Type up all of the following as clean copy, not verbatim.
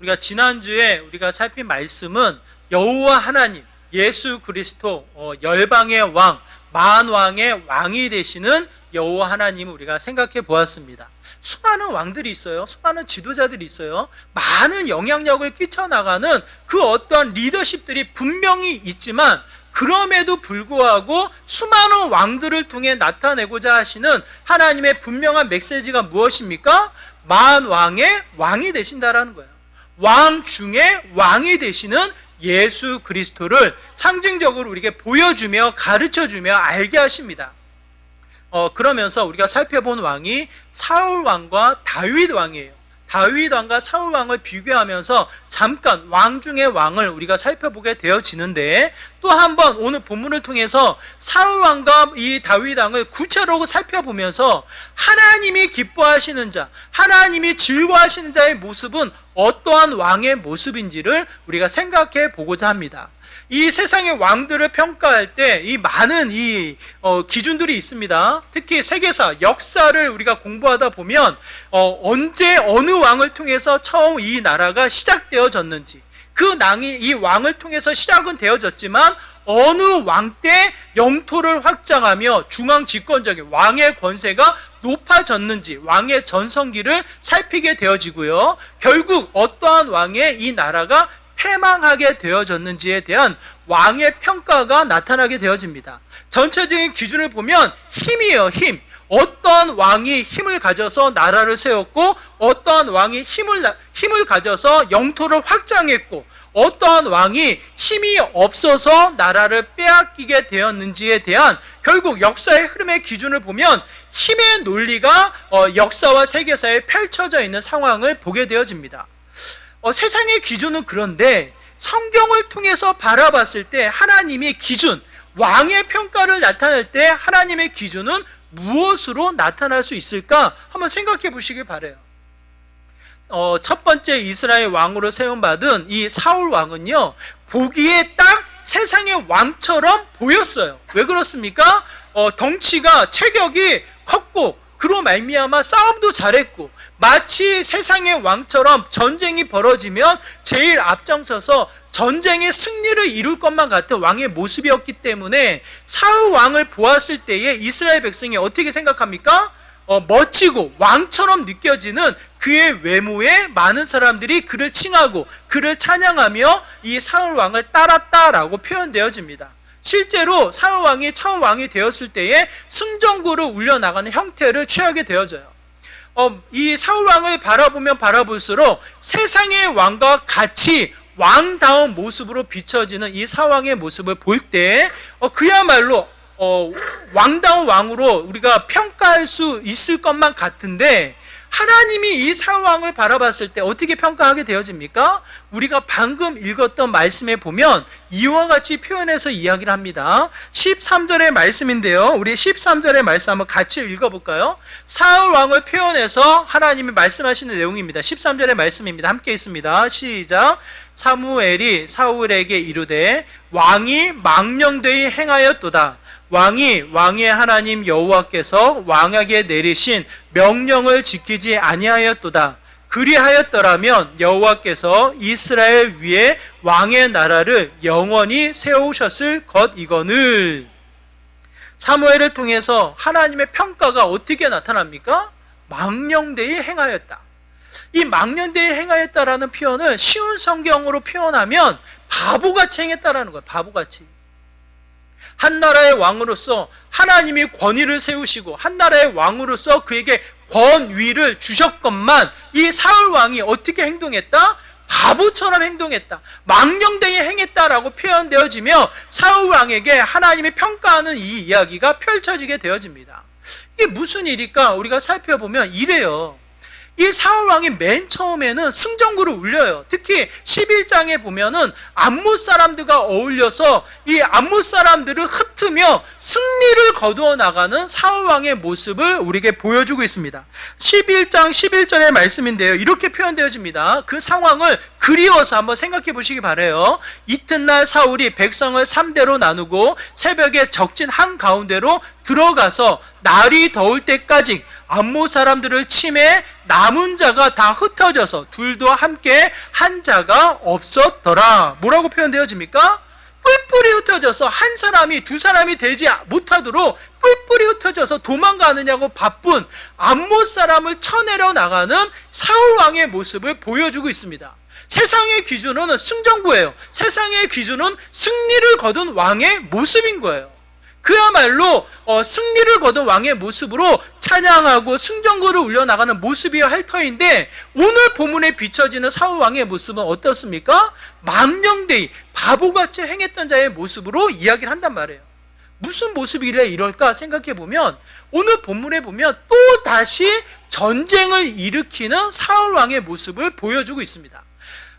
우리가 지난주에 우리가 살핀 말씀은 여호와 하나님, 예수 그리스도, 열방의 왕, 만왕의 왕이 되시는 여호와 하나님을 우리가 생각해 보았습니다. 수많은 왕들이 있어요. 수많은 지도자들이 있어요. 많은 영향력을 끼쳐나가는 그 어떠한 리더십들이 분명히 있지만, 그럼에도 불구하고 수많은 왕들을 통해 나타내고자 하시는 하나님의 분명한 메시지가 무엇입니까? 만왕의 왕이 되신다라는 거예요. 왕 중에 왕이 되시는 예수 그리스도를 상징적으로 우리에게 보여주며 가르쳐주며 알게 하십니다. 그러면서 우리가 살펴본 왕이 사울 왕과 다윗 왕이에요. 다윗 왕과 사울 왕을 비교하면서 잠깐 왕 중의 왕을 우리가 살펴보게 되어지는데, 또 한번 오늘 본문을 통해서 사울 왕과 이 다윗 왕을 구체적으로 살펴보면서 하나님이 기뻐하시는 자, 하나님이 즐거워하시는 자의 모습은 어떠한 왕의 모습인지를 우리가 생각해 보고자 합니다. 이 세상의 왕들을 평가할 때 이 많은 기준들이 있습니다. 특히 세계사, 역사를 우리가 공부하다 보면 언제 어느 왕을 통해서 처음 이 나라가 시작되어졌는지, 이 왕을 통해서 시작은 되어졌지만 어느 왕 때 영토를 확장하며 중앙 집권적인 왕의 권세가 높아졌는지, 왕의 전성기를 살피게 되어지고요. 결국 어떠한 왕의 이 나라가 패망하게 되어졌는지에 대한 왕의 평가가 나타나게 되어집니다. 전체적인 기준을 보면 힘이에요. 힘. 어떠한 왕이 힘을 가져서 나라를 세웠고, 어떠한 왕이 힘을 가져서 영토를 확장했고, 어떠한 왕이 힘이 없어서 나라를 빼앗기게 되었는지에 대한 결국 역사의 흐름의 기준을 보면 힘의 논리가 역사와 세계사에 펼쳐져 있는 상황을 보게 되어집니다. 세상의 기준은 그런데 성경을 통해서 바라봤을 때 하나님의 기준, 왕의 평가를 나타낼 때 하나님의 기준은 무엇으로 나타날 수 있을까? 한번 생각해 보시길 바라요. 첫 번째 이스라엘 왕으로 세움받은 이 사울 왕은요, 보기에 딱 세상의 왕처럼 보였어요. 왜 그렇습니까? 덩치가, 체격이 컸고, 그로 말미암아 싸움도 잘했고, 마치 세상의 왕처럼 전쟁이 벌어지면 제일 앞장서서 전쟁의 승리를 이룰 것만 같은 왕의 모습이었기 때문에 사울 왕을 보았을 때에 이스라엘 백성이 어떻게 생각합니까? 멋지고 왕처럼 느껴지는 그의 외모에 많은 사람들이 그를 칭하고 그를 찬양하며 이 사울 왕을 따랐다라고 표현되어집니다. 실제로 사울 왕이 처음 왕이 되었을 때에 승전구를 울려나가는 형태를 취하게 되어져요. 이 사울 왕을 바라보면 바라볼수록 세상의 왕과 같이 왕다운 모습으로 비춰지는 이 사왕의 모습을 볼 때 그야말로 왕다운 왕으로 우리가 평가할 수 있을 것만 같은데, 하나님이 이 사왕을 바라봤을 때 어떻게 평가하게 되어집니까? 우리가 방금 읽었던 말씀에 보면 이와 같이 표현해서 이야기를 합니다. 13절의 말씀인데요, 우리 13절의 말씀 한번 같이 읽어볼까요? 사울 왕을 표현해서 하나님이 말씀하시는 내용입니다. 13절의 말씀입니다. 함께 있습니다. 시작. 사무엘이 사울에게 이르되 왕이 망령되이 행하였도다. 왕이 왕의 하나님 여호와께서 왕에게 내리신 명령을 지키지 아니하였도다. 그리하였더라면 여호와께서 이스라엘 위에 왕의 나라를 영원히 세우셨을 것이거늘. 사무엘을 통해서 하나님의 평가가 어떻게 나타납니까? 망령되이 행하였다. 이 망령되이 행하였다라는 표현을 쉬운 성경으로 표현하면 바보같이 행했다라는 거예요. 바보같이. 한 나라의 왕으로서 하나님이 권위를 세우시고 한 나라의 왕으로서 그에게 권위를 주셨건만 이 사울 왕이 어떻게 행동했다? 바보처럼 행동했다. 망령되이 행했다라고 표현되어지며 사울 왕에게 하나님이 평가하는 이 이야기가 펼쳐지게 되어집니다. 이게 무슨 일일까? 우리가 살펴보면 이래요. 이 사울 왕이 맨 처음에는 승전구를 울려요. 특히 11장에 보면은 암몬 사람들과 어울려서 이 암몬 사람들을 흩으며 승리를 거두어 나가는 사울 왕의 모습을 우리에게 보여주고 있습니다. 11장 11절의 말씀인데요, 이렇게 표현되어집니다. 그 상황을 그리워서 한번 생각해 보시기 바라요. 이튿날 사울이 백성을 3대로 나누고 새벽에 적진 한가운데로 들어가서 날이 더울 때까지 암몬 사람들을 침해 남은 자가 다 흩어져서 둘도 함께 한 자가 없었더라. 뭐라고 표현되어집니까? 뿔뿔이 흩어져서 한 사람이 두 사람이 되지 못하도록 뿔뿔이 흩어져서 도망가느냐고 바쁜 암몬 사람을 쳐내려 나가는 사울 왕의 모습을 보여주고 있습니다. 세상의 기준은 승전구예요. 세상의 기준은 승리를 거둔 왕의 모습인 거예요. 그야말로 승리를 거둔 왕의 모습으로 찬양하고 승전구를 울려나가는 모습이야 할 터인데, 오늘 본문에 비춰지는 사울 왕의 모습은 어떻습니까? 망령되이 바보같이 행했던 자의 모습으로 이야기를 한단 말이에요. 무슨 모습이래 이럴까 생각해 보면, 오늘 본문에 보면 또 다시 전쟁을 일으키는 사울 왕의 모습을 보여주고 있습니다.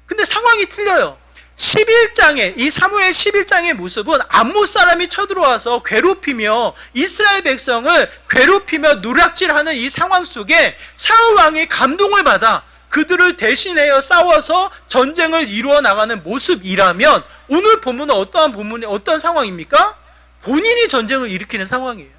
근데 상황이 틀려요. 11장의 이 사무엘 11장의 모습은 암몬 사람이 쳐들어와서 괴롭히며 이스라엘 백성을 괴롭히며 누락질하는 이 상황 속에 사울 왕이 감동을 받아 그들을 대신하여 싸워서 전쟁을 이루어 나가는 모습이라면, 오늘 본문은 어떤 상황입니까? 본인이 전쟁을 일으키는 상황이에요.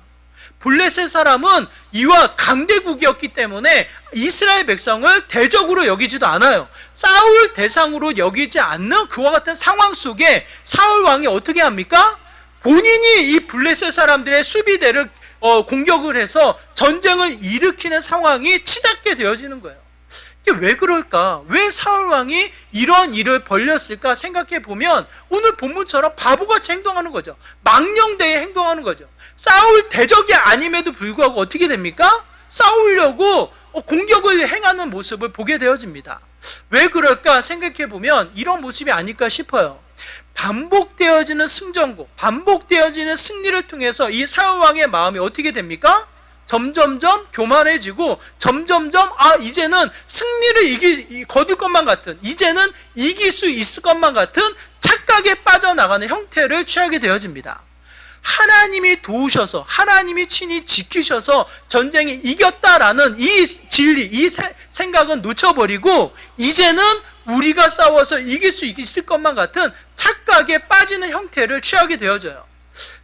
블레셋 사람은 이와 강대국이었기 때문에 이스라엘 백성을 대적으로 여기지도 않아요. 싸울 대상으로 여기지 않는 그와 같은 상황 속에 사울 왕이 어떻게 합니까? 본인이 이 블레셋 사람들의 수비대를 공격을 해서 전쟁을 일으키는 상황이 치닫게 되어지는 거예요. 이게 왜 그럴까? 왜 사울 왕이 이런 일을 벌렸을까 생각해 보면, 오늘 본문처럼 바보같이 행동하는 거죠. 망령되이 행동하는 거죠. 싸울 대적이 아님에도 불구하고 어떻게 됩니까? 싸우려고 공격을 행하는 모습을 보게 되어집니다. 왜 그럴까 생각해 보면 이런 모습이 아닐까 싶어요. 반복되어지는 승전고, 반복되어지는 승리를 통해서 이 사울 왕의 마음이 어떻게 됩니까? 점점점 교만해지고, 점점점 이제는 승리를 거둘 것만 같은, 이제는 이길 수 있을 것만 같은 착각에 빠져나가는 형태를 취하게 되어집니다. 하나님이 도우셔서, 하나님이 친히 지키셔서 전쟁에 이겼다라는 이 진리, 이 생각은 놓쳐버리고, 이제는 우리가 싸워서 이길 수 있을 것만 같은 착각에 빠지는 형태를 취하게 되어져요.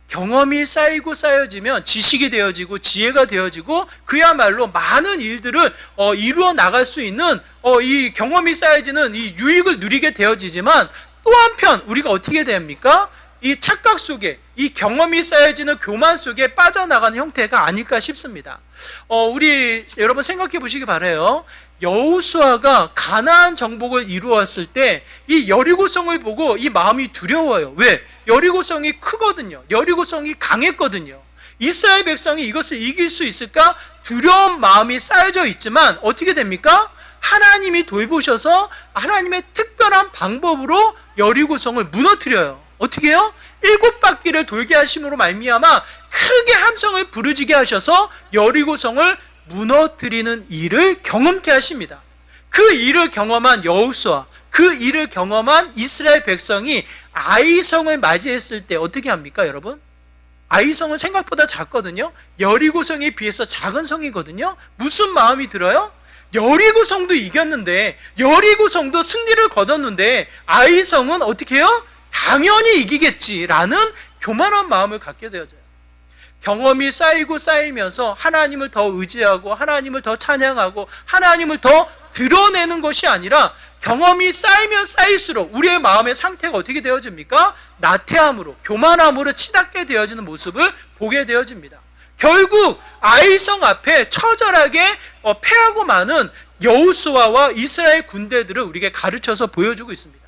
경험이 쌓이고 쌓여지면 지식이 되어지고 지혜가 되어지고, 그야말로 많은 일들을 이루어 나갈 수 있는 이 경험이 쌓여지는 이 유익을 누리게 되어지지만, 또 한편 우리가 어떻게 됩니까? 이 착각 속에, 이 경험이 쌓여지는 교만 속에 빠져나가는 형태가 아닐까 싶습니다. 우리 여러분 생각해 보시기 바라요. 여호수아가 가나안 정복을 이루었을 때 이 여리고성을 보고 이 마음이 두려워요. 왜? 여리고성이 크거든요. 여리고성이 강했거든요. 이스라엘 백성이 이것을 이길 수 있을까? 두려운 마음이 쌓여져 있지만 어떻게 됩니까? 하나님이 돌보셔서 하나님의 특별한 방법으로 여리고성을 무너뜨려요. 어떻게 해요? 7바퀴를 돌게 하심으로 말미암아 크게 함성을 부르짖게 하셔서 여리고성을 무너뜨리는 일을 경험케 하십니다. 그 일을 경험한 여호수아, 그 일을 경험한 이스라엘 백성이 아이성을 맞이했을 때 어떻게 합니까, 여러분? 아이성은 생각보다 작거든요. 여리고성에 비해서 작은 성이거든요. 무슨 마음이 들어요? 여리고성도 이겼는데, 여리고성도 승리를 거뒀는데 아이성은 어떻게 해요? 당연히 이기겠지라는 교만한 마음을 갖게 되어져요. 경험이 쌓이고 쌓이면서 하나님을 더 의지하고 하나님을 더 찬양하고 하나님을 더 드러내는 것이 아니라, 경험이 쌓이면 쌓일수록 우리의 마음의 상태가 어떻게 되어집니까? 나태함으로, 교만함으로 치닫게 되어지는 모습을 보게 되어집니다. 결국 아이성 앞에 처절하게 패하고 마는 여호수아와 이스라엘 군대들을 우리에게 가르쳐서 보여주고 있습니다.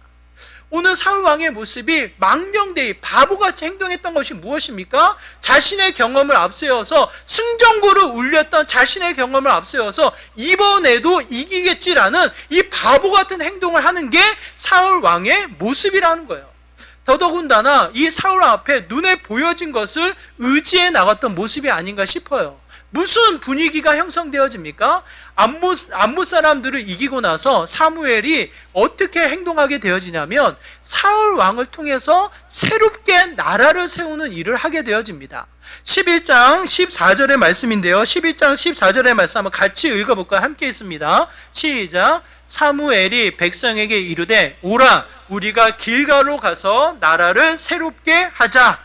오늘 사울 왕의 모습이 망령되이 바보같이 행동했던 것이 무엇입니까? 자신의 경험을 앞세워서 승전고를 울렸던 자신의 경험을 앞세워서 이번에도 이기겠지라는 이 바보같은 행동을 하는 게 사울 왕의 모습이라는 거예요. 더더군다나 이 사울 앞에 눈에 보여진 것을 의지해 나갔던 모습이 아닌가 싶어요. 무슨 분위기가 형성되어집니까? 암몬 사람들을 이기고 나서 사무엘이 어떻게 행동하게 되어지냐면, 사울 왕을 통해서 새롭게 나라를 세우는 일을 하게 되어집니다. 11장 14절의 말씀인데요. 11장 14절의 말씀 한번 같이 읽어볼까요? 함께 있습니다. 시작. 사무엘이 백성에게 이르되, 오라, 우리가 길가로 가서 나라를 새롭게 하자.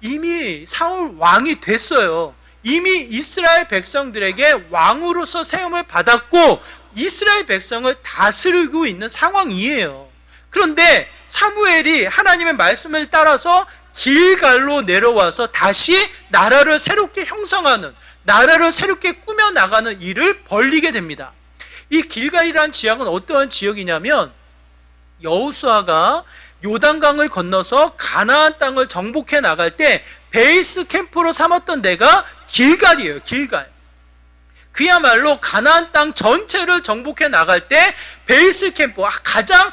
이미 사울 왕이 됐어요. 이미 이스라엘 백성들에게 왕으로서 세움을 받았고 이스라엘 백성을 다스리고 있는 상황이에요. 그런데 사무엘이 하나님의 말씀을 따라서 길갈로 내려와서 다시 나라를 새롭게 형성하는, 나라를 새롭게 꾸며나가는 일을 벌이게 됩니다. 이 길갈이라는 지역은 어떠한 지역이냐면 여호수아가 요단강을 건너서 가나안 땅을 정복해 나갈 때 베이스 캠프로 삼았던 데가 길갈이에요. 길갈. 그야말로 가나안 땅 전체를 정복해 나갈 때 베이스 캠프, 가장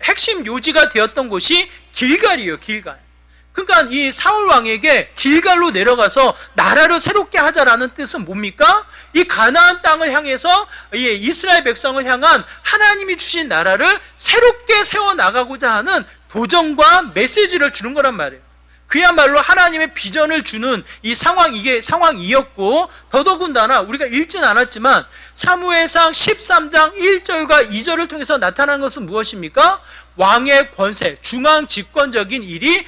핵심 요지가 되었던 곳이 길갈이에요. 길갈. 그러니까 이 사울 왕에게 길갈로 내려가서 나라를 새롭게 하자라는 뜻은 뭡니까? 이 가나안 땅을 향해서 이 이스라엘 백성을 향한 하나님이 주신 나라를 새롭게 세워나가고자 하는 도전과 메시지를 주는 거란 말이에요. 그야말로 하나님의 비전을 주는 이 이게 상황이었고, 더더군다나 우리가 읽진 않았지만 사무엘상 13장 1절과 2절을 통해서 나타난 것은 무엇입니까? 왕의 권세, 중앙 집권적인 일이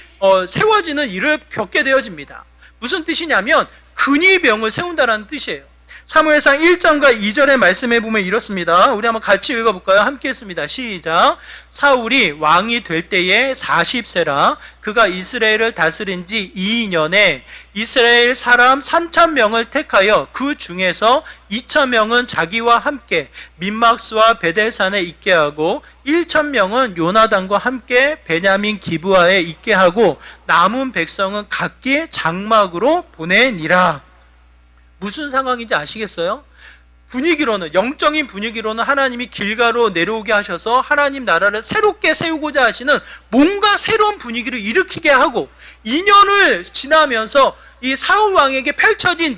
세워지는 일을 겪게 되어집니다. 무슨 뜻이냐면 근위병을 세운다라는 뜻이에요. 사무엘상 1장과 2절의 말씀에 보면 이렇습니다. 우리 한번 같이 읽어볼까요? 함께 했습니다. 시작. 사울이 왕이 될 때에 40세라 그가 이스라엘을 다스린 지 2년에 이스라엘 사람 3,000명을 택하여 그 중에서 2,000명은 자기와 함께 민막스와 베델산에 있게 하고 1,000명은 요나단과 함께 베냐민 기브아에 있게 하고 남은 백성은 각기 장막으로 보내니라. 무슨 상황인지 아시겠어요? 분위기로는, 영적인 분위기로는 하나님이 길가로 내려오게 하셔서 하나님 나라를 새롭게 세우고자 하시는 뭔가 새로운 분위기를 일으키게 하고 2년을 지나면서 이 사울 왕에게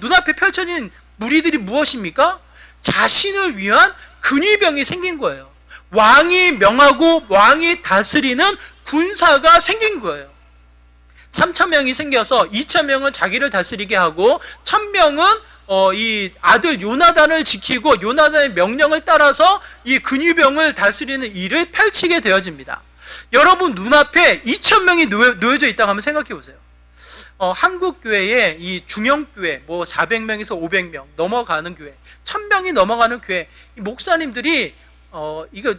눈앞에 펼쳐진 무리들이 무엇입니까? 자신을 위한 근위병이 생긴 거예요. 왕이 명하고 왕이 다스리는 군사가 생긴 거예요. 3,000명이 생겨서 2,000명은 자기를 다스리게 하고 1,000명은 이 아들 요나단을 지키고 요나단의 명령을 따라서 이 근위병을 다스리는 일을 펼치게 되어집니다. 여러분 눈앞에 2,000명이 놓여져 있다고 한번 생각해 보세요. 한국 교회에 이 중형교회 400명에서 500명 넘어가는 교회, 1,000명이 넘어가는 교회, 이 목사님들이 이거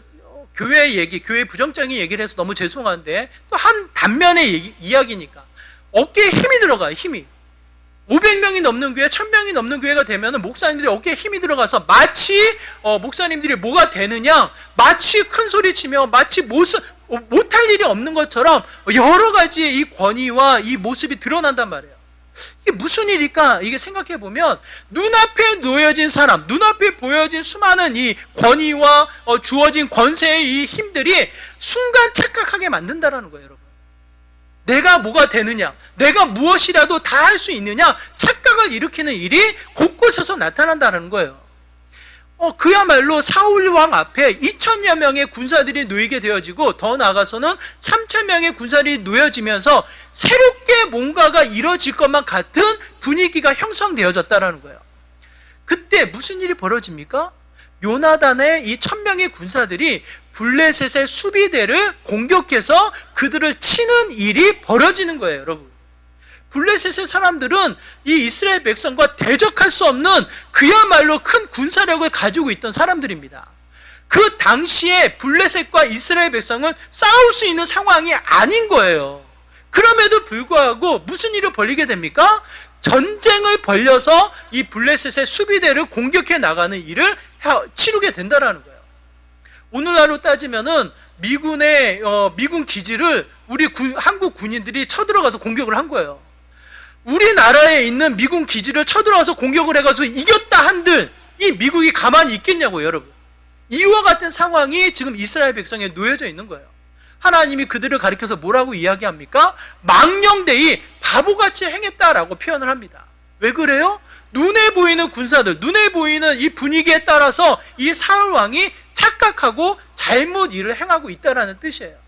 교회 부정적인 얘기를 해서 너무 죄송한데 또 한 단면의 이야기니까 어깨에 힘이 들어가요. 힘이 500명이 넘는 교회, 1,000명이 넘는 교회가 되면 목사님들이 어깨에 힘이 들어가서 마치 목사님들이 뭐가 되느냐, 마치 큰 소리 치며 마치 못할 일이 없는 것처럼 여러 가지의 이 권위와 이 모습이 드러난단 말이에요. 이게 무슨 일일까? 이게 생각해 보면 눈앞에 놓여진 사람, 눈앞에 보여진 수많은 이 권위와 주어진 권세의 이 힘들이 순간 착각하게 만든다라는 거예요, 여러분. 내가 뭐가 되느냐, 내가 무엇이라도 다 할 수 있느냐, 착각을 일으키는 일이 곳곳에서 나타난다는 거예요. 그야말로 사울 왕 앞에 2,000여 명의 군사들이 놓이게 되어지고 더 나아가서는 3,000명의 군사들이 놓여지면서 새롭게 뭔가가 이뤄질 것만 같은 분위기가 형성되어졌다는 거예요. 그때 무슨 일이 벌어집니까? 요나단의 이 1,000명의 군사들이 블레셋의 수비대를 공격해서 그들을 치는 일이 벌어지는 거예요, 여러분. 블레셋의 사람들은 이 이스라엘 백성과 대적할 수 없는 그야말로 큰 군사력을 가지고 있던 사람들입니다. 그 당시에 블레셋과 이스라엘 백성은 싸울 수 있는 상황이 아닌 거예요. 그럼에도 불구하고 무슨 일을 벌이게 됩니까? 전쟁을 벌려서 이 블레셋의 수비대를 공격해 나가는 일을 치르게 된다는 거예요. 오늘날로 따지면은 미군 기지를 우리 한국 군인들이 쳐들어가서 공격을 한 거예요. 우리나라에 있는 미군 기지를 쳐들어와서 공격을 해가지고 이겼다 한들 이 미국이 가만히 있겠냐고요, 여러분. 이와 같은 상황이 지금 이스라엘 백성에 놓여져 있는 거예요. 하나님이 그들을 가리켜서 뭐라고 이야기합니까? 망령되이 바보같이 행했다라고 표현을 합니다. 왜 그래요? 눈에 보이는 군사들, 눈에 보이는 이 분위기에 따라서 이 사울 왕이 착각하고 잘못 일을 행하고 있다라는 뜻이에요.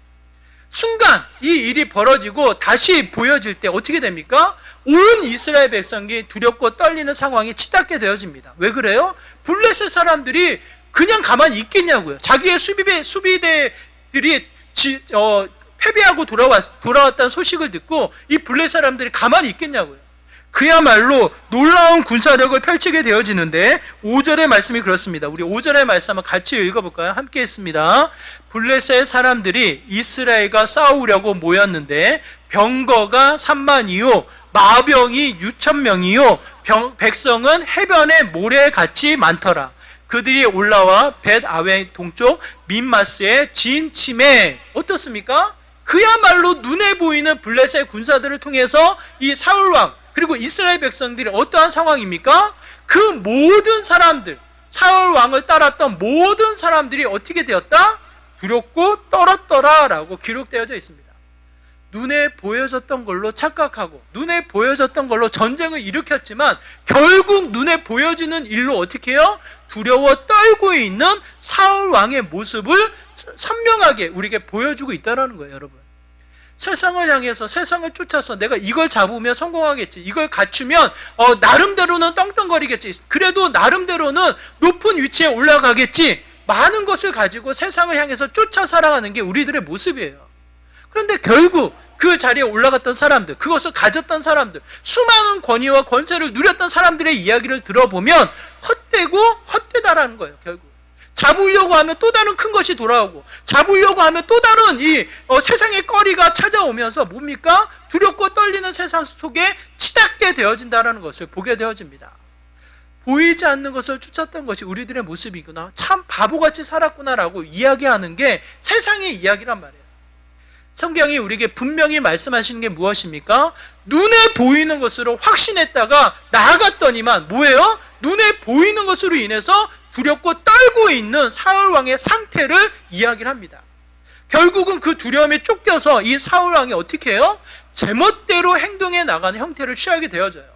순간 이 일이 벌어지고 다시 보여질 때 어떻게 됩니까? 온 이스라엘 백성이 두렵고 떨리는 상황이 치닫게 되어집니다. 왜 그래요? 블레셋 사람들이 그냥 가만히 있겠냐고요. 자기의 수비대들이 패배하고 돌아왔다는 소식을 듣고 이 블레셋 사람들이 가만히 있겠냐고요. 그야말로 놀라운 군사력을 펼치게 되어지는데 5절의 말씀이 그렇습니다. 우리 5절의 말씀 한번 같이 읽어볼까요? 함께 했습니다. 블레셋 사람들이 이스라엘과 싸우려고 모였는데 병거가 3만이요 마병이 6,000명이요 백성은 해변에 모래같이 많더라. 그들이 올라와 벳아웬 동쪽 민마스에 진침해. 어떻습니까? 그야말로 눈에 보이는 블레셋 군사들을 통해서 이 사울왕 그리고 이스라엘 백성들이 어떠한 상황입니까? 그 모든 사람들, 사울왕을 따랐던 모든 사람들이 어떻게 되었다? 두렵고 떨었더라 라고 기록되어져 있습니다. 눈에 보여졌던 걸로 착각하고 눈에 보여졌던 걸로 전쟁을 일으켰지만 결국 눈에 보여지는 일로 어떻게 해요? 두려워 떨고 있는 사울왕의 모습을 선명하게 우리에게 보여주고 있다는 거예요. 여러분, 세상을 향해서 세상을 쫓아서 내가 이걸 잡으면 성공하겠지, 이걸 갖추면 나름대로는 떵떵거리겠지, 그래도 나름대로는 높은 위치에 올라가겠지, 많은 것을 가지고 세상을 향해서 쫓아 살아가는 게 우리들의 모습이에요. 그런데 결국 그 자리에 올라갔던 사람들, 그것을 가졌던 사람들, 수많은 권위와 권세를 누렸던 사람들의 이야기를 들어보면 헛되고 헛되다라는 거예요. 결국 잡으려고 하면 또 다른 큰 것이 돌아오고, 잡으려고 하면 또 다른 이 세상의 꺼리가 찾아오면서 뭡니까? 두렵고 떨리는 세상 속에 치닫게 되어진다는 것을 보게 되어집니다. 보이지 않는 것을 쫓았던 것이 우리들의 모습이구나, 참 바보같이 살았구나라고 이야기하는 게 세상의 이야기란 말이에요. 성경이 우리에게 분명히 말씀하시는 게 무엇입니까? 눈에 보이는 것으로 확신했다가 나아갔더니만 뭐예요? 눈에 보이는 것으로 인해서 두렵고 떨고 있는 사울왕의 상태를 이야기를 합니다. 결국은 그 두려움에 쫓겨서 이 사울왕이 어떻게 해요? 제멋대로 행동해 나가는 형태를 취하게 되어져요.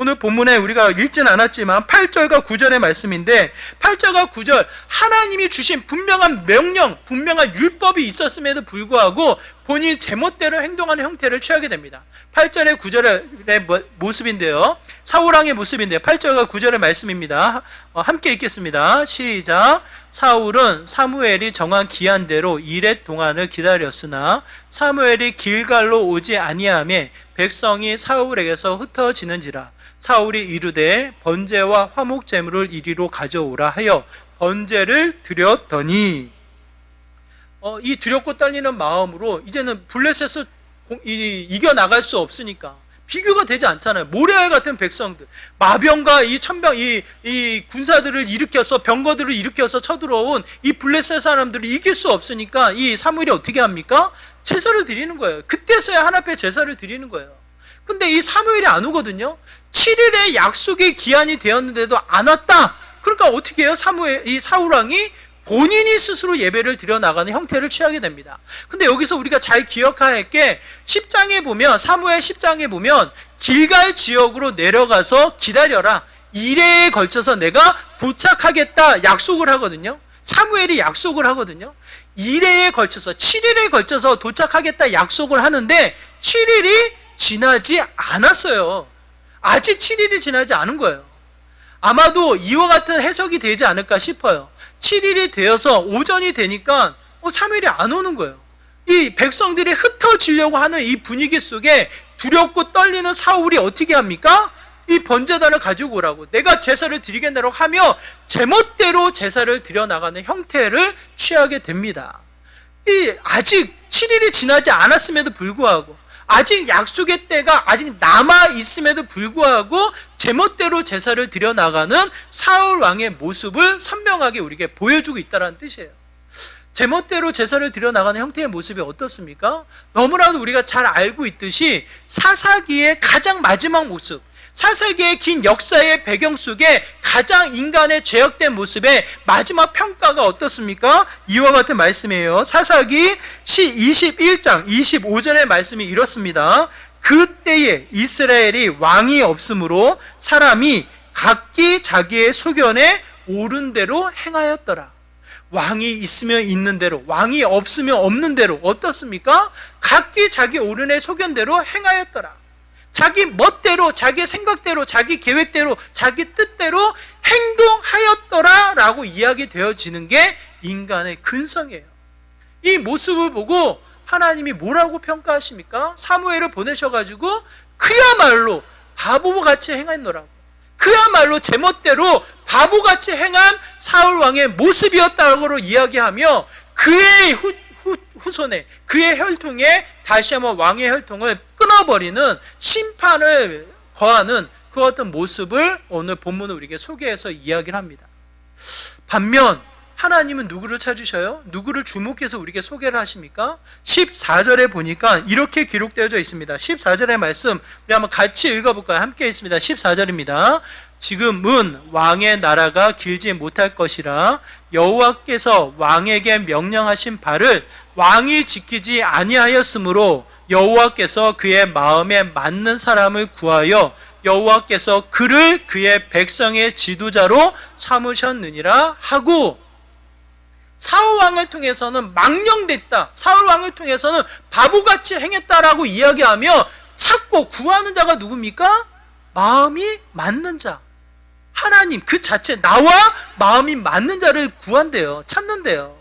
오늘 본문에 우리가 읽지는 않았지만 8절과 9절의 말씀인데, 8절과 9절 하나님이 주신 분명한 명령, 분명한 율법이 있었음에도 불구하고 본인 제멋대로 행동하는 형태를 취하게 됩니다. 8절의 9절의 모습인데요, 사울왕의 모습인데요, 8절과 9절의 말씀입니다. 함께 읽겠습니다. 시작. 사울은 사무엘이 정한 기한대로 이렛 동안을 기다렸으나 사무엘이 길갈로 오지 아니하매 백성이 사울에게서 흩어지는지라. 사울이 이르되 번제와 화목 제물을 이리로 가져오라 하여 번제를 드렸더니, 이 두렵고 떨리는 마음으로 이제는 블레셋을 이겨나갈 수 없으니까 비교가 되지 않잖아요. 모레알 같은 백성들, 마병과 이 천병, 이 군사들을 일으켜서, 병거들을 일으켜서 쳐들어온 이 블레셋 사람들을 이길 수 없으니까 이 사무엘이 어떻게 합니까? 제사를 드리는 거예요. 그때서야 하나님께 제사를 드리는 거예요. 근데 이 사무엘이 안 오거든요. 7일의 약속의 기한이 되었는데도 안 왔다. 그러니까 어떻게 해요? 이 사울왕이 본인이 스스로 예배를 드려나가는 형태를 취하게 됩니다. 근데 여기서 우리가 잘 기억해야 할 게, 10장에 보면, 사무엘 10장에 보면 길갈 지역으로 내려가서 기다려라, 이래에 걸쳐서 내가 도착하겠다 약속을 하거든요. 사무엘이 약속을 하거든요. 이래에 걸쳐서, 7일에 걸쳐서 도착하겠다 약속을 하는데 7일이 지나지 않았어요. 아직 7일이 지나지 않은 거예요. 아마도 이와 같은 해석이 되지 않을까 싶어요. 7일이 되어서 오전이 되니까 사무엘이 안 오는 거예요. 이 백성들이 흩어지려고 하는 이 분위기 속에 두렵고 떨리는 사울이 어떻게 합니까? 이 번제단을 가지고 오라고, 내가 제사를 드리겠다고 하며 제멋대로 제사를 드려나가는 형태를 취하게 됩니다. 아직 7일이 지나지 않았음에도 불구하고, 아직 약속의 때가 아직 남아있음에도 불구하고 제멋대로 제사를 드려나가는 사울 왕의 모습을 선명하게 우리에게 보여주고 있다는 뜻이에요. 제멋대로 제사를 드려나가는 형태의 모습이 어떻습니까? 너무나도 우리가 잘 알고 있듯이 사사기의 가장 마지막 모습, 사사기의 긴 역사의 배경 속에 가장 인간의 죄악된 모습의 마지막 평가가 어떻습니까? 이와 같은 말씀이에요. 사사기 21장 25절의 말씀이 이렇습니다. 그때에 이스라엘이 왕이 없으므로 사람이 각기 자기의 소견에 옳은 대로 행하였더라. 왕이 있으면 있는 대로, 왕이 없으면 없는 대로 어떻습니까? 각기 자기 옳은의 소견대로 행하였더라. 자기 멋대로, 자기 생각대로, 자기 계획대로, 자기 뜻대로 행동하였더라 라고 이야기되어지는 게 인간의 근성이에요. 이 모습을 보고 하나님이 뭐라고 평가하십니까? 사무엘을 보내셔가지고 그야말로 바보같이 행했노라고. 그야말로 제멋대로 바보같이 행한 사울 왕의 모습이었다고 이야기하며 그의 후손에, 그의 혈통에 다시 한번 왕의 혈통을 끊어버리는 심판을 거하는 그 어떤 모습을 오늘 본문은 우리에게 소개해서 이야기를 합니다. 반면 하나님은 누구를 찾으셔요? 누구를 주목해서 우리에게 소개를 하십니까? 14절에 보니까 이렇게 기록되어져 있습니다. 14절의 말씀 우리 한번 같이 읽어볼까요? 함께 있습니다. 14절입니다. 지금은 왕의 나라가 길지 못할 것이라 여호와께서 왕에게 명령하신 바를 왕이 지키지 아니하였으므로 여호와께서 그의 마음에 맞는 사람을 구하여 여호와께서 그를 그의 백성의 지도자로 삼으셨느니라 하고, 사울 왕을 통해서는 망령됐다, 사울 왕을 통해서는 바보같이 행했다라고 이야기하며 찾고 구하는 자가 누굽니까? 마음이 맞는 자, 하나님 그 자체, 나와 마음이 맞는 자를 구한대요, 찾는데요.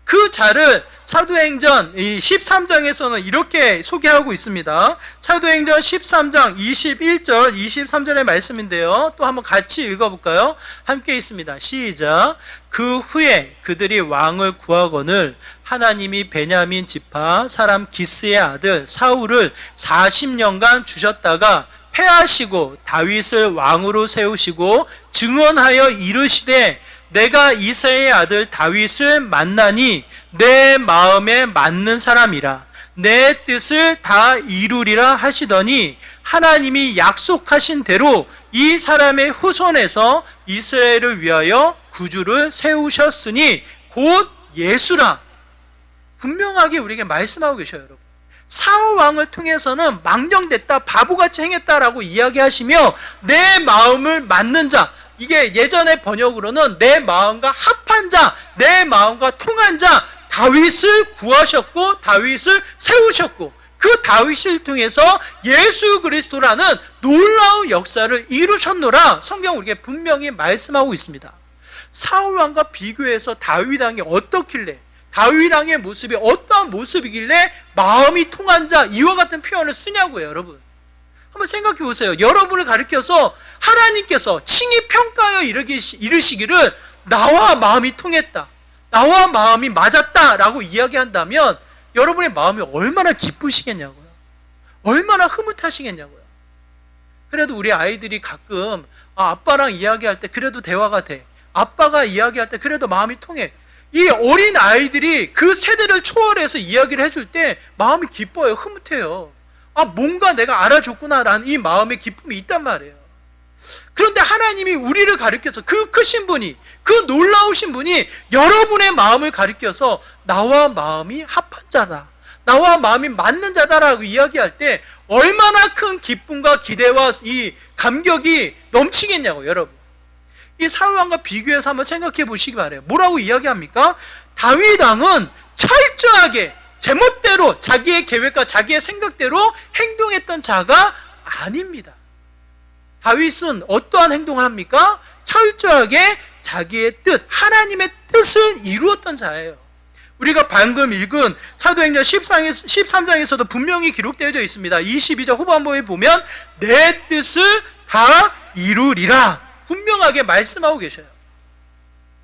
그 자를 사도행전 13장에서는 이렇게 소개하고 있습니다. 사도행전 13장 21절 23절의 말씀인데요, 또 한번 같이 읽어볼까요? 함께 있습니다. 시작. 그 후에 그들이 왕을 구하거늘 하나님이 베냐민 지파 사람 기스의 아들 사울을 40년간 주셨다가 패하시고 다윗을 왕으로 세우시고 증언하여 이르시되 내가 이새의 아들 다윗을 만나니 내 마음에 맞는 사람이라 내 뜻을 다 이루리라 하시더니 하나님이 약속하신 대로 이 사람의 후손에서 이스라엘을 위하여 구주를 세우셨으니 곧 예수라. 분명하게 우리에게 말씀하고 계셔요, 여러분. 사울 왕을 통해서는 망령됐다, 바보같이 행했다라고 이야기하시며 내 마음을 맞는 자, 이게 예전의 번역으로는 내 마음과 합한 자, 내 마음과 통한 자, 다윗을 구하셨고 다윗을 세우셨고 그 다윗을 통해서 예수 그리스도라는 놀라운 역사를 이루셨노라 성경 우리에게 분명히 말씀하고 있습니다. 사울 왕과 비교해서 다윗 왕이 어떻길래, 다윗 왕의 모습이 어떠한 모습이길래 마음이 통한 자, 이와 같은 표현을 쓰냐고요, 여러분. 한번 생각해 보세요. 여러분을 가리켜서 하나님께서 칭히 평가하여 이르시기를 나와 마음이 통했다, 나와 마음이 맞았다 라고 이야기한다면 여러분의 마음이 얼마나 기쁘시겠냐고요, 얼마나 흐뭇하시겠냐고요. 그래도 우리 아이들이 가끔 아빠랑 이야기할 때 그래도 대화가 돼, 아빠가 이야기할 때 그래도 마음이 통해, 이 어린 아이들이 그 세대를 초월해서 이야기를 해줄 때 마음이 기뻐요, 흐뭇해요. 뭔가 내가 알아줬구나라는 이 마음의 기쁨이 있단 말이에요. 그런데 하나님이 우리를 가리켜서 그 크신 분이, 그 놀라우신 분이 여러분의 마음을 가리켜서 나와 마음이 합한 자다, 나와 마음이 맞는 자다라고 이야기할 때 얼마나 큰 기쁨과 기대와 이 감격이 넘치겠냐고, 여러분. 이 사울 왕과 비교해서 한번 생각해 보시기 바라요. 뭐라고 이야기합니까? 다윗 왕은 철저하게 제멋대로 자기의 계획과 자기의 생각대로 행동했던 자가 아닙니다. 다윗은 어떠한 행동을 합니까? 철저하게 자기의 뜻, 하나님의 뜻을 이루었던 자예요. 우리가 방금 읽은 사도행전 13장에서도 분명히 기록되어져 있습니다. 22절 후반부에 보면 내 뜻을 다 이루리라 분명하게 말씀하고 계셔요.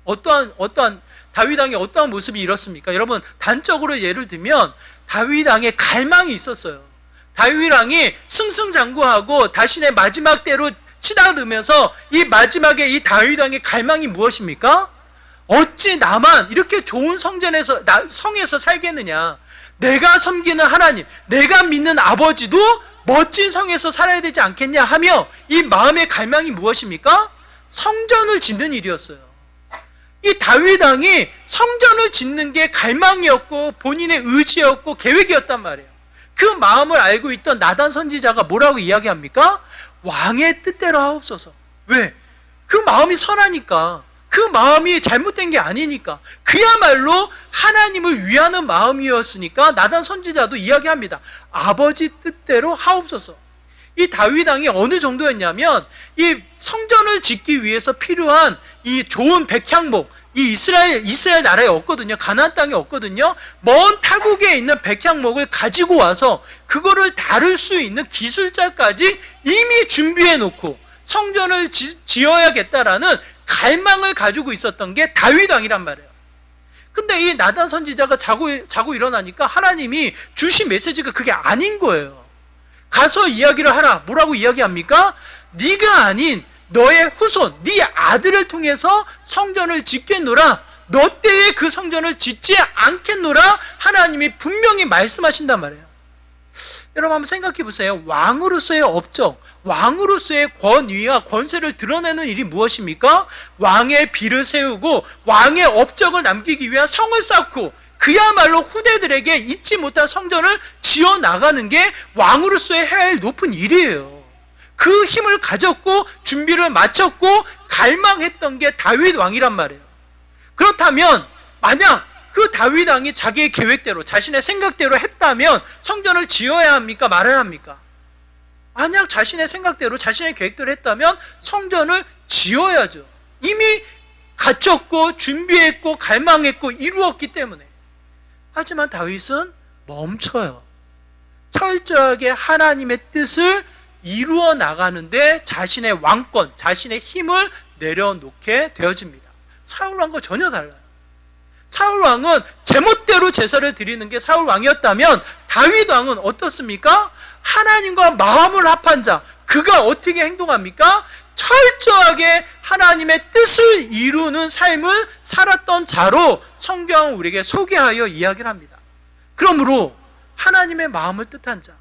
어떠한 다윗 왕의 어떠한 모습이 이렇습니까? 여러분, 단적으로 예를 들면 다윗 왕의 갈망이 있었어요. 다윗 왕이 승승장구하고 자신의 마지막 때로 치닫으면서 이 마지막에 이 다윗 왕의 갈망이 무엇입니까? 어찌 나만 이렇게 좋은 성에서 살겠느냐, 내가 섬기는 하나님, 내가 믿는 아버지도 멋진 성에서 살아야 되지 않겠냐 하며 이 마음의 갈망이 무엇입니까? 성전을 짓는 일이었어요. 이 다윗 왕이 성전을 짓는 게 갈망이었고 본인의 의지였고 계획이었단 말이에요. 그 마음을 알고 있던 나단 선지자가 뭐라고 이야기합니까? 왕의 뜻대로 하옵소서. 왜? 그 마음이 선하니까, 그 마음이 잘못된 게 아니니까, 그야말로 하나님을 위하는 마음이었으니까 나단 선지자도 이야기합니다. 아버지 뜻대로 하옵소서. 이 다윗 왕이 어느 정도였냐면 이 성전을 짓기 위해서 필요한 이 좋은 백향목, 이 이스라엘 나라에 없거든요. 가나안 땅에 없거든요. 먼 타국에 있는 백향목을 가지고 와서 그거를 다룰 수 있는 기술자까지 이미 준비해 놓고 성전을 지어야겠다라는 갈망을 가지고 있었던 게 다윗 왕이란 말이에요. 근데 이 나단 선지자가 자고 일어나니까 하나님이 주신 메시지가 그게 아닌 거예요. 가서 이야기를 하라. 뭐라고 이야기합니까? 네가 아닌 너의 후손, 네 아들을 통해서 성전을 짓겠노라. 너 때에 그 성전을 짓지 않겠노라. 하나님이 분명히 말씀하신단 말이에요. 여러분 한번 생각해 보세요. 왕으로서의 업적, 왕으로서의 권위와 권세를 드러내는 일이 무엇입니까? 왕의 비를 세우고 왕의 업적을 남기기 위한 성을 쌓고 그야말로 후대들에게 잊지 못한 성전을 지어 나가는 게 왕으로서의 해야 할 높은 일이에요. 그 힘을 가졌고 준비를 마쳤고 갈망했던 게 다윗 왕이란 말이에요. 그렇다면 만약 그 다윗 왕이 자기의 계획대로 자신의 생각대로 했다면 성전을 지어야 합니까? 말아야 합니까? 만약 자신의 생각대로 자신의 계획대로 했다면 성전을 지어야죠. 이미 갖췄고 준비했고 갈망했고 이루었기 때문에. 하지만 다윗은 멈춰요. 철저하게 하나님의 뜻을 이루어 나가는데 자신의 왕권, 자신의 힘을 내려놓게 되어집니다. 사울 왕과 전혀 달라요. 사울 왕은 제멋대로 제사를 드리는 게 사울 왕이었다면 다윗 왕은 어떻습니까? 하나님과 마음을 합한 자, 그가 어떻게 행동합니까? 철저하게 하나님의 뜻을 이루는 삶을 살았던 자로 성경은 우리에게 소개하여 이야기를 합니다. 그러므로 하나님의 마음을 뜻한 자,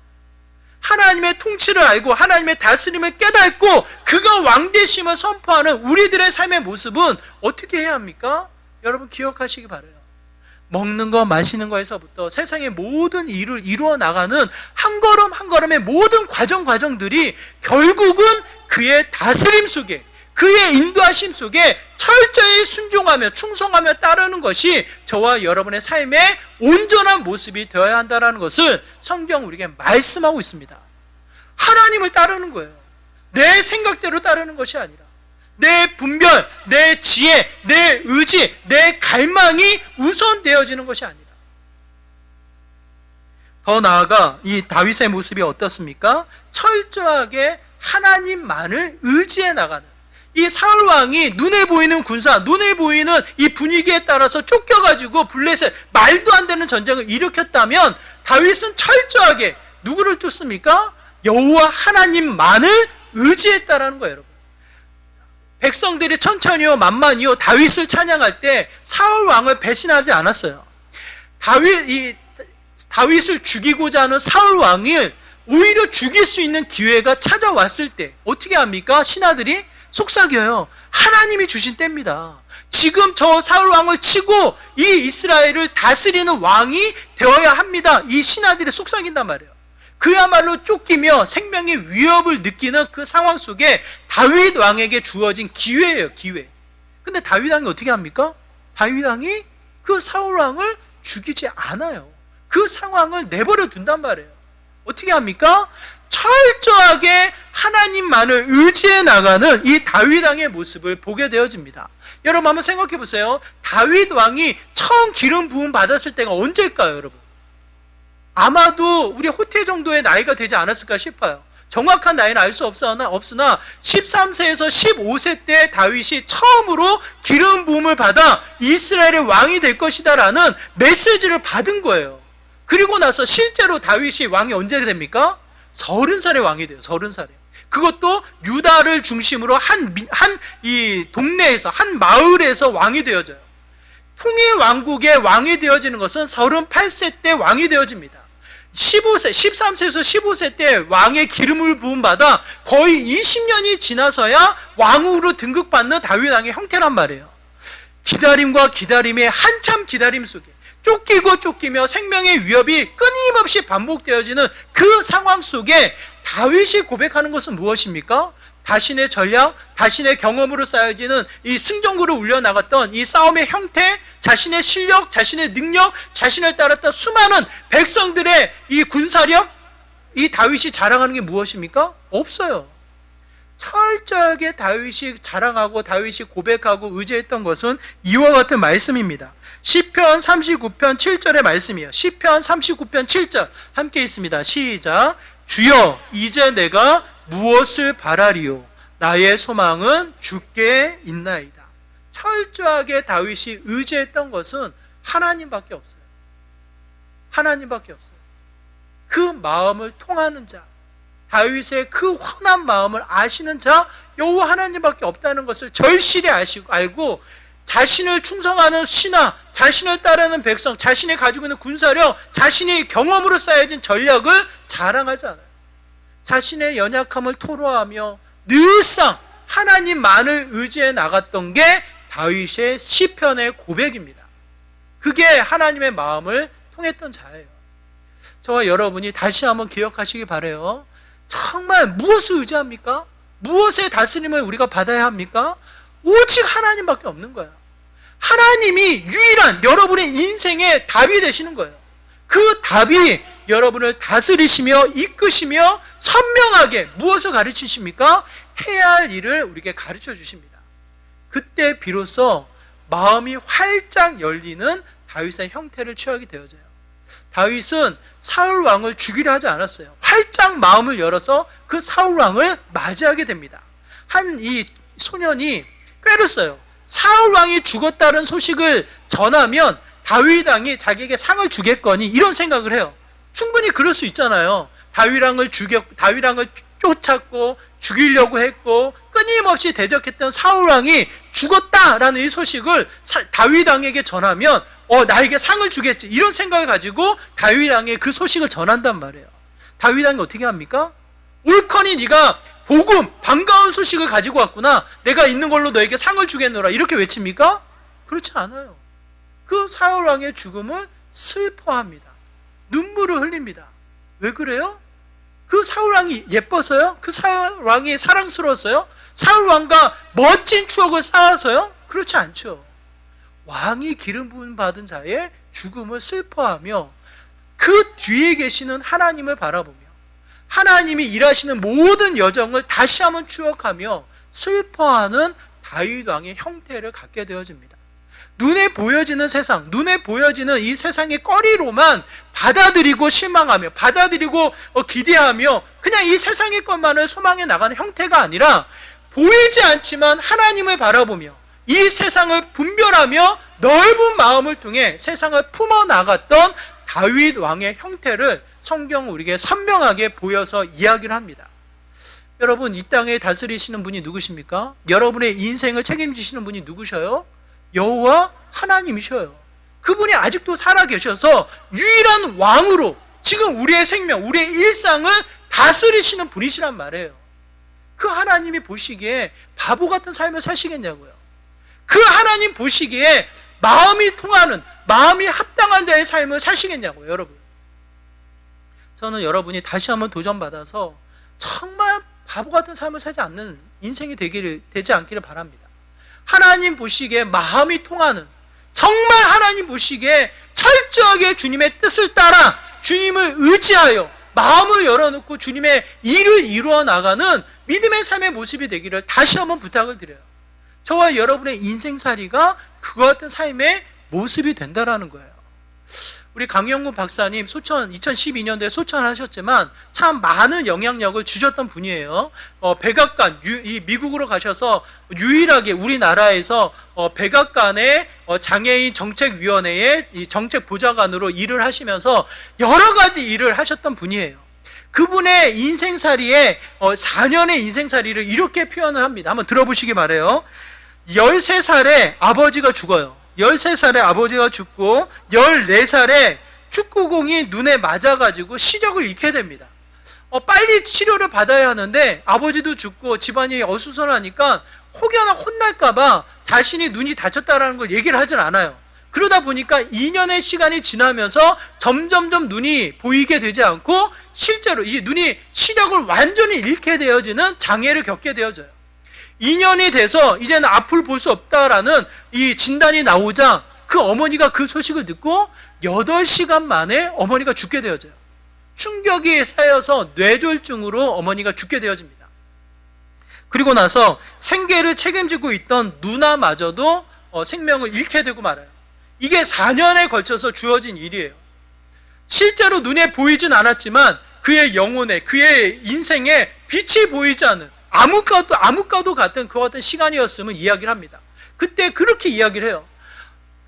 하나님의 통치를 알고 하나님의 다스림을 깨닫고 그가 왕되심을 선포하는 우리들의 삶의 모습은 어떻게 해야 합니까? 여러분 기억하시기 바라요. 먹는 거 마시는 거에서부터 세상의 모든 일을 이루어 나가는 한 걸음 한 걸음의 모든 과정들이 결국은 그의 다스림 속에, 그의 인도하심 속에 철저히 순종하며 충성하며 따르는 것이 저와 여러분의 삶의 온전한 모습이 되어야 한다는 것을 성경 우리에게 말씀하고 있습니다. 하나님을 따르는 거예요. 내 생각대로 따르는 것이 아니라 내 분별, 내 지혜, 내 의지, 내 갈망이 우선되어지는 것이 아니라. 더 나아가 이 다윗의 모습이 어떻습니까? 철저하게 하나님만을 의지해 나가는, 이 사울 왕이 눈에 보이는 군사, 눈에 보이는 이 분위기에 따라서 쫓겨가지고 블레셋 말도 안 되는 전쟁을 일으켰다면 다윗은 철저하게 누구를 쫓습니까? 여호와 하나님만을 의지했다라는 거예요, 여러분. 백성들이 천천히요 만만히요 다윗을 찬양할 때 사울 왕을 배신하지 않았어요. 다윗을 죽이고자 하는 사울 왕을 오히려 죽일 수 있는 기회가 찾아왔을 때 어떻게 합니까? 신하들이 속삭여요. 하나님이 주신 때입니다. 지금 저 사울 왕을 치고 이 이스라엘을 다스리는 왕이 되어야 합니다. 이 신하들이 속삭인단 말이에요. 그야말로 쫓기며 생명의 위협을 느끼는 그 상황 속에 다윗 왕에게 주어진 기회예요, 기회. 근데 다윗 왕이 어떻게 합니까? 다윗 왕이 그 사울 왕을 죽이지 않아요. 그 상황을 내버려 둔단 말이에요. 어떻게 합니까? 철저하게 하나님만을 의지해 나가는 이 다윗 왕의 모습을 보게 되어집니다. 여러분 한번 생각해 보세요. 다윗 왕이 처음 기름 부음 받았을 때가 언제일까요, 여러분? 아마도 우리 호태 정도의 나이가 되지 않았을까 싶어요. 정확한 나이는 알 수 없으나 13세에서 15세 때 다윗이 처음으로 기름 부음을 받아 이스라엘의 왕이 될 것이다 라는 메시지를 받은 거예요. 그리고 나서 실제로 다윗이 왕이 언제 됩니까? 30살에 왕이 돼요. 30살에. 그것도 유다를 중심으로 이 동네에서, 한 마을에서 왕이 되어져요. 통일 왕국의 왕이 되어지는 것은 38세 때 왕이 되어집니다. 13세에서 15세 때 왕의 기름을 부음받아 거의 20년이 지나서야 왕으로 등극받는 다윗 왕의 형태란 말이에요. 기다림과 기다림의 한참 기다림 속에 쫓기고 쫓기며 생명의 위협이 끊임없이 반복되어지는 그 상황 속에 다윗이 고백하는 것은 무엇입니까? 자신의 전략, 자신의 경험으로 쌓여지는 이 승전구를 울려나갔던 이 싸움의 형태, 자신의 실력, 자신의 능력, 자신을 따랐던 수많은 백성들의 이 군사력, 이 다윗이 자랑하는 게 무엇입니까? 없어요. 철저하게 다윗이 자랑하고 다윗이 고백하고 의지했던 것은 이와 같은 말씀입니다. 시편 39편 7절의 말씀이에요. 시편 39편 7절 함께 있습니다. 시작. 주여 이제 내가 무엇을 바라리요 나의 소망은 주께 있나이다. 철저하게 다윗이 의지했던 것은 하나님밖에 없어요. 하나님밖에 없어요. 그 마음을 통하는 자, 다윗의 그 환한 마음을 아시는 자 여호와 하나님밖에 없다는 것을 절실히 알고 자신을 충성하는 신하, 자신을 따르는 백성, 자신이 가지고 있는 군사력, 자신이 경험으로 쌓여진 전략을 자랑하지 않아요. 자신의 연약함을 토로하며 늘상 하나님만을 의지해 나갔던 게 다윗의 시편의 고백입니다. 그게 하나님의 마음을 통했던 자예요. 저와 여러분이 다시 한번 기억하시기 바라요. 정말 무엇을 의지합니까? 무엇의 다스림을 우리가 받아야 합니까? 오직 하나님밖에 없는 거예요. 하나님이 유일한 여러분의 인생의 답이 되시는 거예요. 그 답이 여러분을 다스리시며 이끄시며 선명하게 무엇을 가르치십니까? 해야 할 일을 우리에게 가르쳐 주십니다. 그때 비로소 마음이 활짝 열리는 다윗의 형태를 취하게 되어져요. 다윗은 사울 왕을 죽이려 하지 않았어요. 활짝 마음을 열어서 그 사울 왕을 맞이하게 됩니다. 한 이 소년이 꾀렸어요. 사울 왕이 죽었다는 소식을 전하면 다윗 왕이 자기에게 상을 주겠거니 이런 생각을 해요. 충분히 그럴 수 있잖아요. 다윗 왕을 쫓았고 죽이려고 했고 끊임없이 대적했던 사울 왕이 죽었다라는 이 소식을 다윗 왕에게 전하면 나에게 상을 주겠지 이런 생각을 가지고 다윗 왕에 그 소식을 전한단 말이에요. 다윗 왕이 어떻게 합니까? 옳거니 네가 복음 반가운 소식을 가지고 왔구나. 내가 있는 걸로 너에게 상을 주겠노라 이렇게 외칩니까? 그렇지 않아요. 그 사울 왕의 죽음을 슬퍼합니다. 눈물을 흘립니다. 왜 그래요? 그 사울 왕이 예뻐서요? 그 사울 왕이 사랑스러웠어요? 사울 왕과 멋진 추억을 쌓아서요? 그렇지 않죠. 왕이 기름 부음 받은 자의 죽음을 슬퍼하며 그 뒤에 계시는 하나님을 바라보며 하나님이 일하시는 모든 여정을 다시 한번 추억하며 슬퍼하는 다윗 왕의 형태를 갖게 되어집니다. 눈에 보여지는 세상, 눈에 보여지는 이 세상의 꺼리로만 받아들이고 실망하며 받아들이고 기대하며 그냥 이 세상의 것만을 소망해 나가는 형태가 아니라 보이지 않지만 하나님을 바라보며 이 세상을 분별하며 넓은 마음을 통해 세상을 품어나갔던 다윗 왕의 형태를 성경은 우리에게 선명하게 보여서 이야기를 합니다. 여러분, 이 땅에 다스리시는 분이 누구십니까? 여러분의 인생을 책임지시는 분이 누구셔요? 여호와 하나님이셔요. 그분이 아직도 살아계셔서 유일한 왕으로 지금 우리의 생명, 우리의 일상을 다스리시는 분이시란 말이에요. 그 하나님이 보시기에 바보 같은 삶을 사시겠냐고요. 그 하나님 보시기에 마음이 통하는, 마음이 합당한 자의 삶을 사시겠냐고요, 여러분. 저는 여러분이 다시 한번 도전받아서 정말 바보 같은 삶을 살지 않는 인생이 되지 않기를 바랍니다. 하나님 보시기에 마음이 통하는, 정말 하나님 보시기에 철저하게 주님의 뜻을 따라 주님을 의지하여 마음을 열어놓고 주님의 일을 이루어 나가는 믿음의 삶의 모습이 되기를 다시 한번 부탁을 드려요. 저와 여러분의 인생살이가 그와 같은 삶의 모습이 된다라는 거예요. 우리 강영구 박사님 2012년도에 소천하셨지만 참 많은 영향력을 주셨던 분이에요. 백악관, 미국으로 가셔서 유일하게 우리나라에서 백악관의 장애인 정책위원회의 정책 보좌관으로 일을 하시면서 여러 가지 일을 하셨던 분이에요. 그분의 인생살이에 4년의 인생살이를 이렇게 표현을 합니다. 한번 들어보시기 바라요. 13살에 아버지가 죽어요. 13살에 아버지가 죽고 14살에 축구공이 눈에 맞아가지고 시력을 잃게 됩니다. 빨리 치료를 받아야 하는데 아버지도 죽고 집안이 어수선하니까 혹여나 혼날까봐 자신이 눈이 다쳤다는 걸 얘기를 하질 않아요. 그러다 보니까 2년의 시간이 지나면서 점점점 눈이 보이게 되지 않고 실제로 이 눈이 시력을 완전히 잃게 되어지는 장애를 겪게 되어져요. 2년이 돼서 이제는 앞을 볼 수 없다라는 이 진단이 나오자 그 어머니가 그 소식을 듣고 8시간 만에 어머니가 죽게 되어져요. 충격이 쌓여서 뇌졸중으로 어머니가 죽게 되어집니다. 그리고 나서 생계를 책임지고 있던 누나마저도 생명을 잃게 되고 말아요. 이게 4년에 걸쳐서 주어진 일이에요. 실제로 눈에 보이진 않았지만 그의 영혼에, 그의 인생에 빛이 보이지 않은 암흑가도 같은 그와 같은 시간이었음을 이야기를 합니다. 그때 그렇게 이야기를 해요.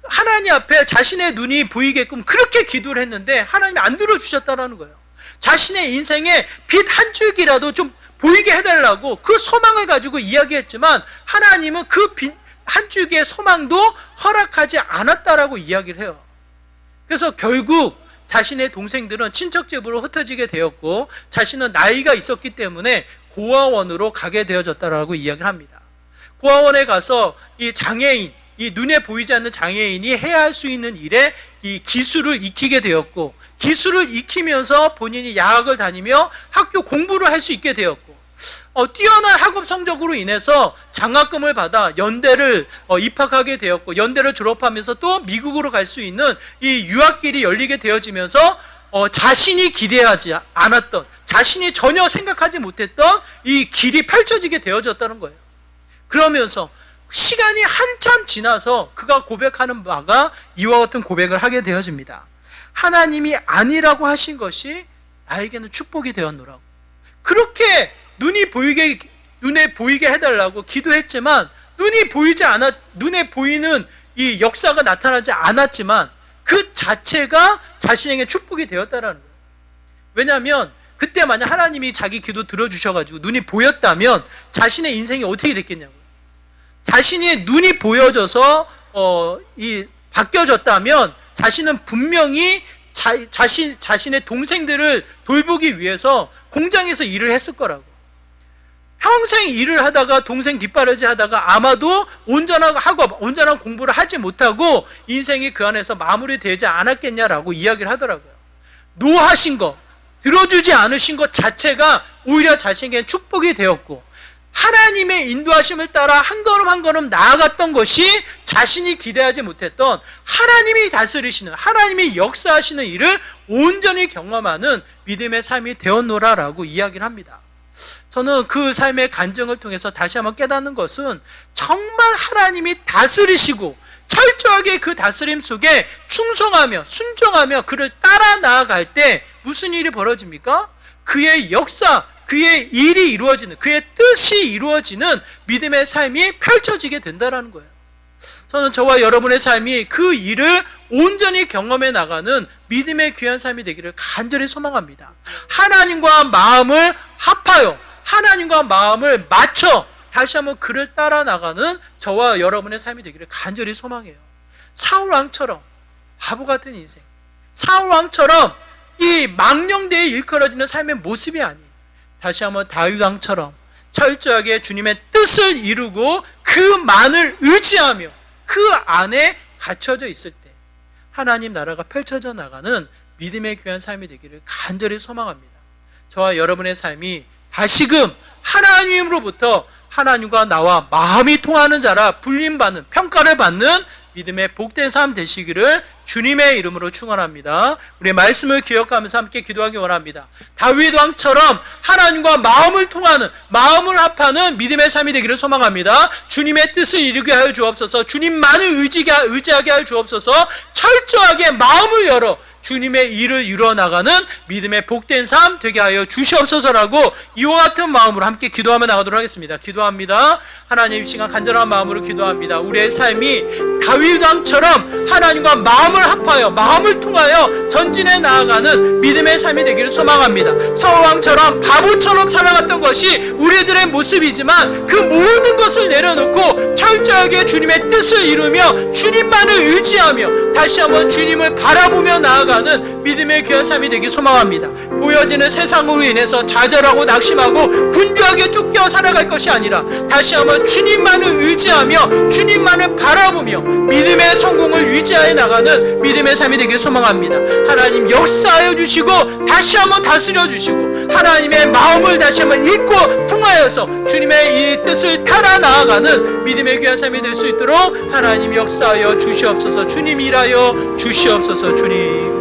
하나님 앞에 자신의 눈이 보이게끔 그렇게 기도를 했는데 하나님이 안 들어주셨다라는 거예요. 자신의 인생에 빛 한 줄기라도 좀 보이게 해달라고 그 소망을 가지고 이야기했지만 하나님은 그 빛 한 줄기의 소망도 허락하지 않았다라고 이야기를 해요. 그래서 결국 자신의 동생들은 친척 집으로 흩어지게 되었고 자신은 나이가 있었기 때문에 고아원으로 가게 되어졌다라고 이야기를 합니다. 고아원에 가서 이 장애인, 이 눈에 보이지 않는 장애인이 해야 할 수 있는 일에 이 기술을 익히게 되었고 기술을 익히면서 본인이 야학을 다니며 학교 공부를 할 수 있게 되었고 뛰어난 학업 성적으로 인해서 장학금을 받아 연대를 입학하게 되었고 연대를 졸업하면서 또 미국으로 갈 수 있는 이 유학길이 열리게 되어지면서 자신이 기대하지 않았던, 자신이 전혀 생각하지 못했던 이 길이 펼쳐지게 되어졌다는 거예요. 그러면서 시간이 한참 지나서 그가 고백하는 바가 이와 같은 고백을 하게 되어집니다. 하나님이 아니라고 하신 것이 나에게는 축복이 되었노라고. 그렇게 눈에 보이게 해달라고 기도했지만 눈에 보이는 이 역사가 나타나지 않았지만 그 자체가 자신에게 축복이 되었다라는 거예요. 왜냐하면 그때 만약 하나님이 자기 기도 들어주셔가지고 눈이 보였다면 자신의 인생이 어떻게 됐겠냐고요. 자신이 눈이 보여져서 바뀌어졌다면 자신은 분명히 자신의 동생들을 돌보기 위해서 공장에서 일을 했을 거라고. 평생 일을 하다가 동생 뒷바라지 하다가 아마도 온전한 학업, 온전한 공부를 하지 못하고 인생이 그 안에서 마무리되지 않았겠냐라고 이야기를 하더라고요. 노하신 것, 들어주지 않으신 것 자체가 오히려 자신에게 축복이 되었고 하나님의 인도하심을 따라 한 걸음 한 걸음 나아갔던 것이 자신이 기대하지 못했던 하나님이 다스리시는, 하나님이 역사하시는 일을 온전히 경험하는 믿음의 삶이 되었노라라고 이야기를 합니다. 저는 그 삶의 간증을 통해서 다시 한번 깨닫는 것은 정말 하나님이 다스리시고 철저하게 그 다스림 속에 충성하며 순종하며 그를 따라 나아갈 때 무슨 일이 벌어집니까? 그의 역사, 그의 일이 이루어지는, 그의 뜻이 이루어지는 믿음의 삶이 펼쳐지게 된다는 거예요. 저는 저와 여러분의 삶이 그 일을 온전히 경험해 나가는 믿음의 귀한 삶이 되기를 간절히 소망합니다. 하나님과 마음을 합하여 하나님과 마음을 맞춰 다시 한번 그를 따라 나가는 저와 여러분의 삶이 되기를 간절히 소망해요. 사울왕처럼 바보 같은 인생, 사울왕처럼 이 망령되이 일컬어지는 삶의 모습이 아닌 다시 한번 다윗왕처럼 철저하게 주님의 뜻을 이루고 그만을 의지하며 그 안에 갇혀져 있을 때 하나님 나라가 펼쳐져 나가는 믿음의 귀한 삶이 되기를 간절히 소망합니다. 저와 여러분의 삶이 다시금 하나님으로부터 하나님과 나와 마음이 통하는 자라 불림받는, 평가를 받는 믿음의 복된 삶 되시기를 주님의 이름으로 축원합니다. 우리의 말씀을 기억하면서 함께 기도하기 원합니다. 다윗 왕처럼 하나님과 마음을 통하는, 마음을 합하는 믿음의 삶이 되기를 소망합니다. 주님의 뜻을 이루게 하여 주옵소서. 주님만을 의지하게 하여 주옵소서. 철저하게 마음을 열어 주님의 일을 이루어나가는 믿음의 복된 삶 되게 하여 주시옵소서라고 이와 같은 마음으로 함께 기도하며 나가도록 하겠습니다. 기도합니다. 하나님, 이 시간 간절한 마음으로 기도합니다. 우리의 삶이 다윗 왕처럼 하나님과 마음을 합하여, 마음을 통하여 전진해 나아가는 믿음의 삶이 되기를 소망합니다. 사울 왕처럼 바보처럼 살아갔던 것이 우리들의 모습이지만 그 모든 것을 내려놓고 철저하게 주님의 뜻을 이루며 주님만을 의지하며 다시 한번 주님을 바라보며 나아가는 믿음의 귀한 삶이 되길 소망합니다. 보여지는 세상으로 인해서 좌절하고 낙심하고 분주하게 쫓겨 살아갈 것이 아니라 다시 한번 주님만을 의지하며 주님만을 바라보며 믿음의 성공을 유지하여 나가는 믿음의 삶이 되길 소망합니다. 하나님 역사하여 주시고 다시 한번 다스려 주시고 하나님의 마음을 다시 한번 읽고 통하여서 주님의 이 뜻을 따라 나아가는 믿음의 귀한 삶이 될 수 있도록 하나님 역사하여 주시옵소서. 주님 일하여 주시옵소서. 주님.